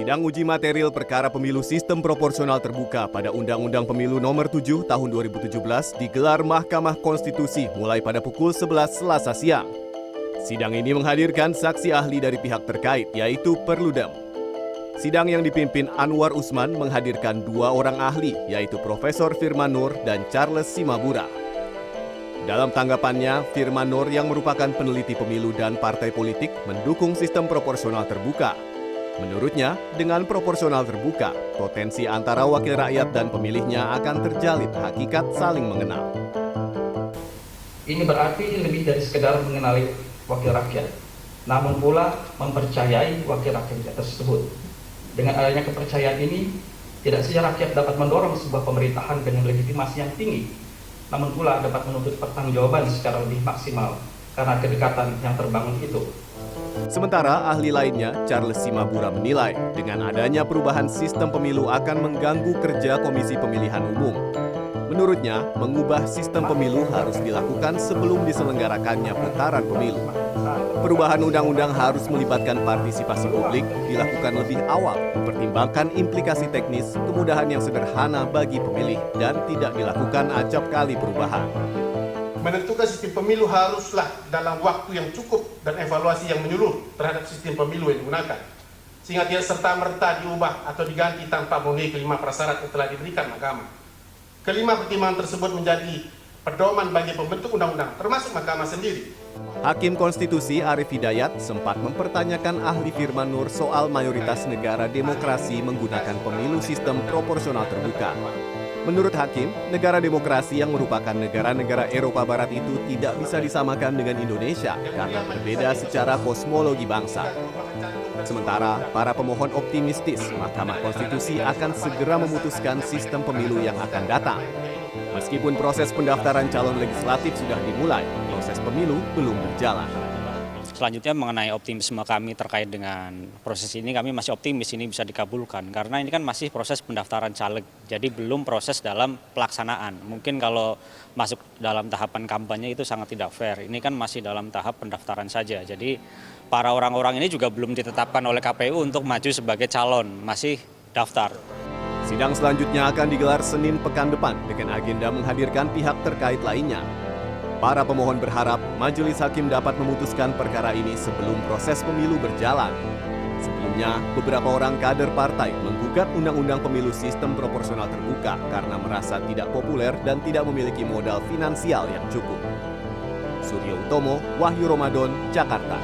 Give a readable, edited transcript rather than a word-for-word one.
Sidang uji material perkara pemilu sistem proporsional terbuka pada Undang-Undang Pemilu Nomor 7 Tahun 2017 digelar Mahkamah Konstitusi mulai pada pukul 11 Selasa siang. Sidang ini menghadirkan saksi ahli dari pihak terkait, yaitu Perludem. Sidang yang dipimpin Anwar Usman menghadirkan dua orang ahli, yaitu Profesor Firman Nur dan Charles Simabura. Dalam tanggapannya, Firman Nur yang merupakan peneliti pemilu dan partai politik mendukung sistem proporsional terbuka. Menurutnya, dengan proporsional terbuka, potensi antara wakil rakyat dan pemilihnya akan terjalin hakikat saling mengenal. Ini berarti lebih dari sekedar mengenali wakil rakyat, namun pula mempercayai wakil rakyat tersebut. Dengan adanya kepercayaan ini, tidak saja rakyat dapat mendorong sebuah pemerintahan dengan legitimasi yang tinggi, namun pula dapat menuntut pertanggungjawaban secara lebih maksimal karena kedekatan yang terbangun itu. Sementara ahli lainnya, Charles Simabura menilai dengan adanya perubahan sistem pemilu akan mengganggu kerja Komisi Pemilihan Umum. Menurutnya, mengubah sistem pemilu harus dilakukan sebelum diselenggarakannya putaran pemilu. Perubahan undang-undang harus melibatkan partisipasi publik, dilakukan lebih awal, mempertimbangkan implikasi teknis, kemudahan yang sederhana bagi pemilih, dan tidak dilakukan acap kali perubahan. Menentukan sistem pemilu haruslah dalam waktu yang cukup dan evaluasi yang menyeluruh terhadap sistem pemilu yang digunakan, sehingga tidak serta-merta diubah atau diganti tanpa memenuhi kelima prasyarat yang telah diberikan Mahkamah. Kelima pertimbangan tersebut menjadi pedoman bagi pembentuk undang-undang, termasuk Mahkamah sendiri. Hakim Konstitusi Arief Hidayat sempat mempertanyakan ahli Firman Nur soal mayoritas negara demokrasi menggunakan pemilu sistem proporsional terbuka. Menurut Hakim, negara demokrasi yang merupakan negara-negara Eropa Barat itu tidak bisa disamakan dengan Indonesia karena berbeda secara kosmologi bangsa. Sementara, para pemohon optimistis Mahkamah Konstitusi akan segera memutuskan sistem pemilu yang akan datang. Meskipun proses pendaftaran calon legislatif sudah dimulai, proses pemilu belum berjalan. Selanjutnya mengenai optimisme kami terkait dengan proses ini, kami masih optimis ini bisa dikabulkan. Karena ini kan masih proses pendaftaran caleg, jadi belum proses dalam pelaksanaan. Mungkin kalau masuk dalam tahapan kampanye itu sangat tidak fair. Ini kan masih dalam tahap pendaftaran saja. Jadi para orang-orang ini juga belum ditetapkan oleh KPU untuk maju sebagai calon, masih daftar. Sidang selanjutnya akan digelar Senin pekan depan dengan agenda menghadirkan pihak terkait lainnya. Para pemohon berharap majelis hakim dapat memutuskan perkara ini sebelum proses pemilu berjalan. Sebelumnya, beberapa orang kader partai menggugat Undang-Undang Pemilu Sistem Proporsional Terbuka karena merasa tidak populer dan tidak memiliki modal finansial yang cukup. Suryo Utomo, Wahyu Ramadan, Jakarta.